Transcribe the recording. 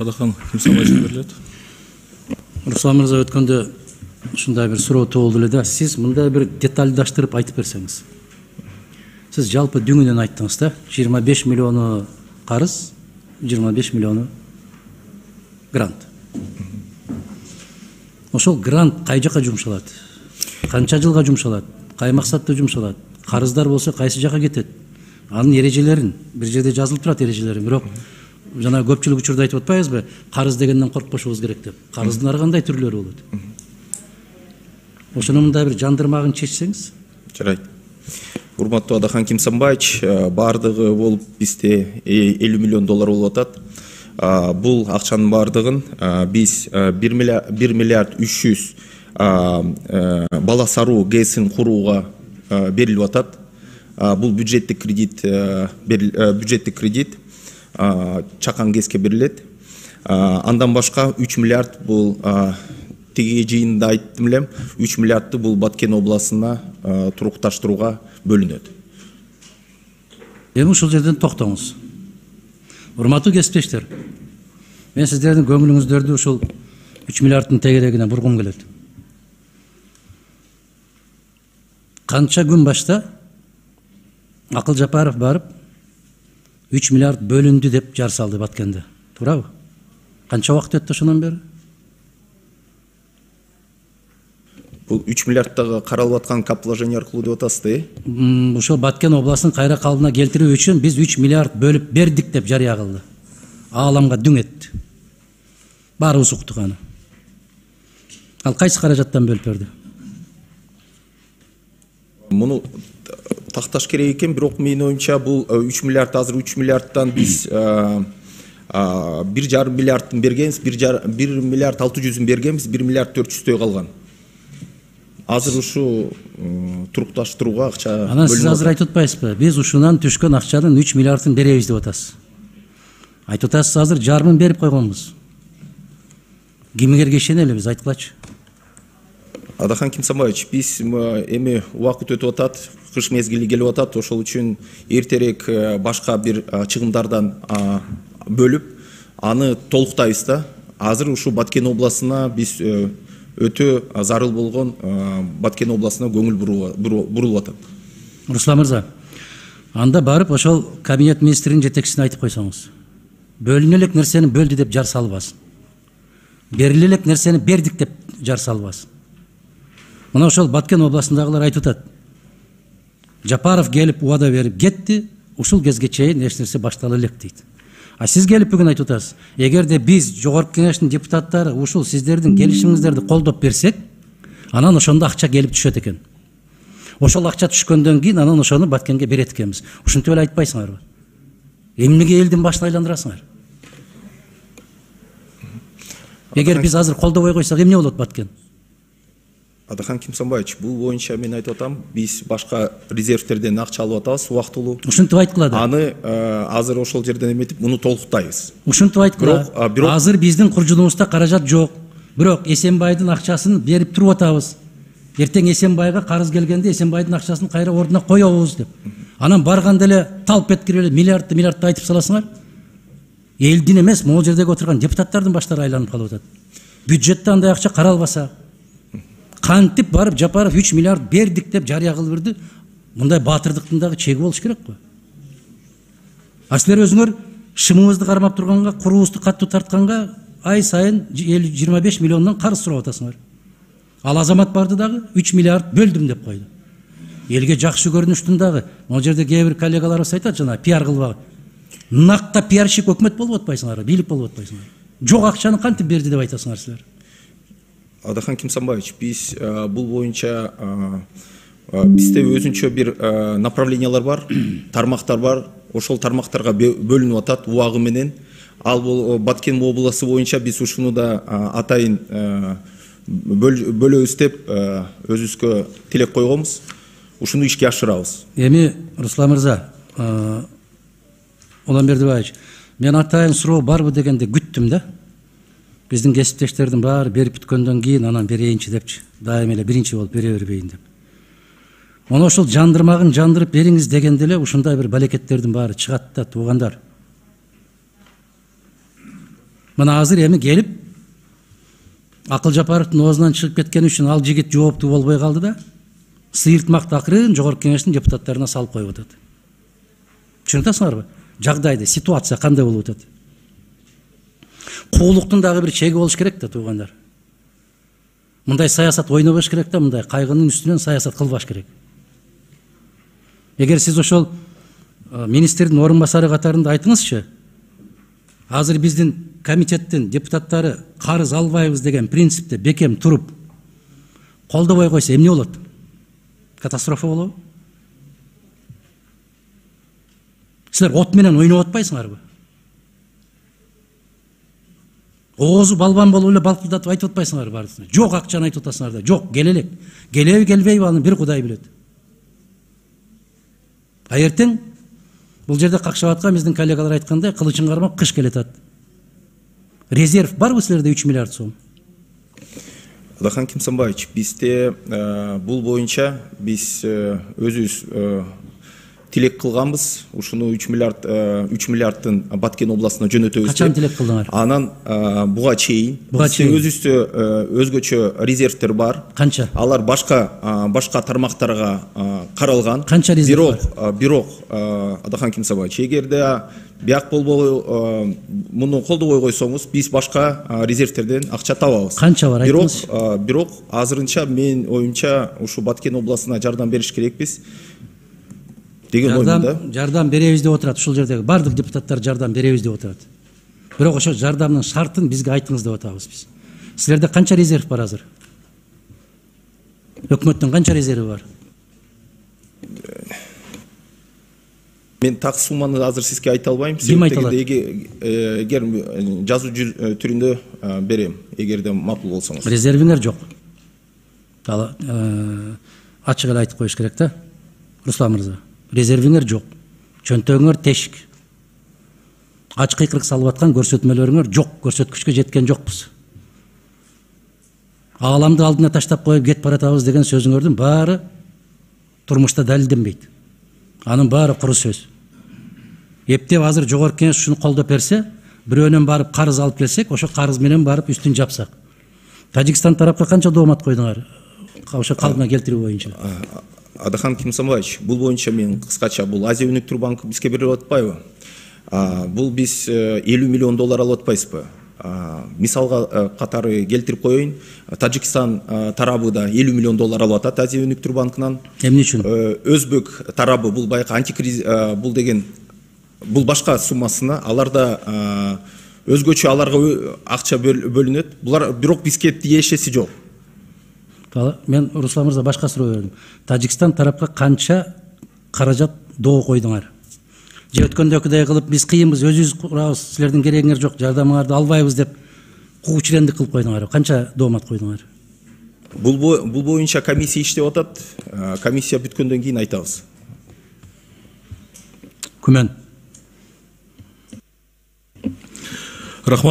Адахан Кимсанбаевичке берилет. Руслан мырза, өткөндө ушундай бир суроо болду эле да, сиз мындай бир детальдаштырып айтып берсеңиз. Сиз жалпы дүңүнөн айттыңыз да, 25 миллиону карыз, 25 миллиону грант. Ошол грант кай жака жумшалат? Канча жылга жумшалат? Кай максатта жумшалат? Карыздар болсо кайсы жака кетет? Анын эрежелерин бир жерде жазылып турат, эрежелерин. Бирок жана көпчүлүк учурда айтып атпайбызбы? Карыз дегенден коркпошубуз керек деп. Карыздын ар кандай түрлөрү болот? Ошону мындай бир жандырмагын чечсеңиз. Жарайт. Урматтуу Адахан Кимсанбаевич, бардыгы болуп бизде 50 миллион доллар болуп атат. Бул акчанын бардыгын биз 1 миллиард 300 бала саруу ГЭСин курууга берилип атат. Бул бюджеттик кредит чакан ГЭСке берилет. Андан башка 3 миллиард бул тиги жыйында айттым элем, 3 миллиардты бул Баткен областына турукташтырууга бөлүнөт. Эми ушул жерден токтоңуз. Урматтуу кесиптештер, мен сиздердин көңүлүңүздөрдү ушул 3 миллиарддын тегерегине бургум келет. Канча күн башта Акыл Жапаров барып 3 миллиард бөлүндү деп жар салды Баткенде. Туурабы? Канча убакыт өттү ошондон бери? Бул 3 миллиардтагы каралып аткан капложение аркылуу деп атасызды. Ошол Баткен областын кайра калыбына келтирүү үчүн биз 3 миллиард бөлүп бердик деп жарыя кылды. Ааламга дүң этти. Баарыбыз уктук аны. Ал кайсы каражаттан бөлүп берди? Муну такташ керек экен, бирок менин оюмча бул 3 миллиард, азыр 3 миллиардтан биз 1,5 миллиардын бергенбиз, 1 миллиард 600'ün бергенбиз, 1 миллиард 400'төй калган. Азыр ушу турукташтырууга акча. Анан сиз азыр айтып атпайсызбы? Биз ушунан түшкөн акчанын 3 миллиардын беребиз деп атасыз. Айтып атасыз, азыр жарымын берип койгонбуз. Кимге эргешенели, айткылачы. Адахан Кимсанбаевич, биз эми убакыт өтүп атат, кыш мезгили келип атат, ошол үчүн эртерээк башка бир чыгымдардан бөлүп, аны толуктайбыз да. Азыр ушу Баткен областына биз өтө зарыл болгон Баткен областына көңүл бурулуп атат. Руслан мырза, анда барып ошол кабинет министринин жетекчисине айтып койсоңуз. Бөлүнө элек нерсени бөлдү деп жар салбасын. Бериле элек нерсени бердик деп жар салбасын. Мына ошол Баткен областындагылар айтып атат. Жапаров келип убада берип кетти, ушул кезге чейин эч нерсе баштала элек дейт. А сиз келип бүгүн айтып атасыз. Эгерде биз Жогорку Кеңештин депутаттары ушул сиздердин келишимиңиздерди колдоп берсек, анан ошондо акча келип түшөт экен. Ошол акча түшкөндөн кийин анан ошону Баткенге берет экенбиз. Ушинтип эле айтпайсыңарбы? Эмнеге элдин башын айландырасыңар? Эгер биз азыр колдобой койсок эмне болот Баткен? Адахан Кимсанбаевич, бул боюнча мен айтып атам, биз башка резервтерден акча алып атабыз убактылуу. Ушинтип айткыла. Аны азыр ошол жерден эметип, муну толуктайбыз. Ушинтип айткыла. Азыр биздин куржунубузда каражат жок. Бирок Эсенбайдын акчасын берип туруп атабыз. Эртең Эсенбайга карыз келгенде Эсенбайдын акчасын кайра ордуна коебуз деп. Анан барганда эле талп эткирип эле миллиардты айтып саласыңар. Элдин эмес, могул жердеги отурган депутаттардын баштары айланып калып атат. Бюджетте андай акча каралбаса, кантип барып Жапаров 3 миллиард бердик деп жарыя кылып берди. Мындай баатырдыктын дагы чеги болуш керек го. А силер өзүңөр шымыбызды кармап турганга, куруубузду каттуу тартканга ай сайын 25 миллиондон карыз сурап атасыңар. Ал азамат барды дагы 3 миллиард бөлдүм деп койду. Элге жакшы көрүнүштүн дагы, могул жерде кээ бир коллегаларыбыз айтат жана пиар кылбагы. Накта пиарщик өкмөт болуп атпайсыңар, бийлик болуп атпайсыңар. Жок акчаны кантип берди деп айтасыңар силер. Адахан Кимсанбаевич, биз бул боюнча бизде өзүнчө бир направлениялар бар, тармактар бар. Ошол тармактарга бөлүнүп атат убагы менен. Ал бул Баткен областы боюнча биз ушуну да атайын бөлөбүз деп өзүбүзгө тилек койгонбуз. Ушуну ишке ашырабыз. Эми Руслан мырза, Уланбердибаевич, мен атайын суроо барбы дегенде күттүм да. Биздин кесиптештердин баары берип бүткөндөн кийин анан берейинчи депчи. Дайым эле биринчи болуп бере бербейин деп. Оны ошол жандырмагын жандырып бериңиз дегенде эле ушундай бир балекеттердин баары чыгат да, туугандар. Мына азыр эми келип Акыл Жапаровдун оозунан чыгып кеткени үчүн ал жигит жооптуу болбой калды да сыйыртмакты акырын жогорку кеңештин депутаттарына салып коюп атат. Түшүнүп атасыңарбы? Жагдайды, ситуация кандай болуп атат? Куулуктун дагы бир чеги болуш керек да, туугандар. Мындай саясат ойнобош керек да, мындай кайгынын үстүнөн саясат кылбаш керек. Эгер сиз ошол министрдин орун басары катарында айтыңызчы, азыр биздин комитеттин депутаттары карыз албайбыз деген принципте бекем туруп колдобой койсо эмне болот? Катастрофа болобу? Силер от менен ойноп атпайсыңарбы? Оозу балбан болуп эле балкылдатып айтып атпайсыңарбы бардыгы? Жок акчаны айтып атасыңар да. Жок, келе элек. Келеби, келбейби аны бир Кудай билет. А эртең бул жерде какшап аткан биздин коллегалар айткандай кылычын кармап кыш келатат. Резерв барбы силерде 3 миллиард сом? Адахан Кимсанбаевич, бизде бул боюнча биз өзүбүз тилек кылганбыз. Ушуну 3 миллиардтын Баткен областына жөнөтөбүз. Качан тилек кылдыңар? Анан буга чейин өзүбүздө өзгөчө резервтер бар. Канча? Алар башка тармактарга каралган. Канча резерв бар? Бирок Адахан Кимсанбаевич, эгерде бияк болбой муну колдобой койсоңуз, биз башка резервтерден акча табабыз. Канча бар айтыңызчы? Бирок азырынча мен оюмча ушу Баткен областына жардам бериш керекпиз. Жардам беребиз деп отурат, ушул жердеги бардык депутаттар жардам беребиз деп отурат. Бирок ошо жардамдын шартын бизге айтыңыз деп атабыз биз. Силерде канча резерв бар азыр? Өкмөттүн канча резерви бар? Мен так сумманы азыр сизге айта албайм. Ким айта алат? Эгер жазуу түрүндө берем, эгерде макул болсоңуз. Резервиңер жок. Ачык эле айтып коюш керек да, Руслан мырза. Резервиңер жок. Чөнтөгүңөр тешик. Ач кыйкырык салып аткан көрсөтмөлөрүңөр жок, көрсөткүчкө жеткен жокпуз. Ааламды алдына таштап коюп кетип баратабыз деген сөзүңөрдүн баары турмушта далилденбейт. Анын баары куру сөз. Эптеп азыр жогорку кеңеш ушуну колдоп берсе, бирөөнөн барып карыз алып келсек, ошо карыз менен барып үстүн жапсак. Тажикстан тарапка канча доомат койдуңар? Ошо калпына келтирүү боюнча. Адахан Кимсанбаевич, бул боюнча мен кыскача бул Азия өнүктүрүү банкы бизге берип атпайбы? Бул биз 50 миллион доллар алып атпайбызбы? Мисалга катары келтирип коеюн, Тажикстан тарабы да 50 миллион доллар алып атат Азия өнүктүрүү банкынан. Эмне үчүн? Өзбек тарабы бул байкы антикриз бул деген бул башка суммасына, аларда өзгөчө аларга акча бөлүнөт. Булар бирок бизге тиешеси жок. Мен Руслан мырза башка суроо бердим. Тажикстан тарапка канча каражат доо койдуңар? Же өткөндөгүдөй кылып биз кыйынбыз, өзүбүз курабыз, силердин керегиңер жок, жардамыңарды албайбыз деп куучлендик кылып койдуңар? Канча доомат койдуңар? Бул боюнча комиссия иштеп атат. Комиссия бүткөндөн кийин айтабыз. Күмөн. Рахмат.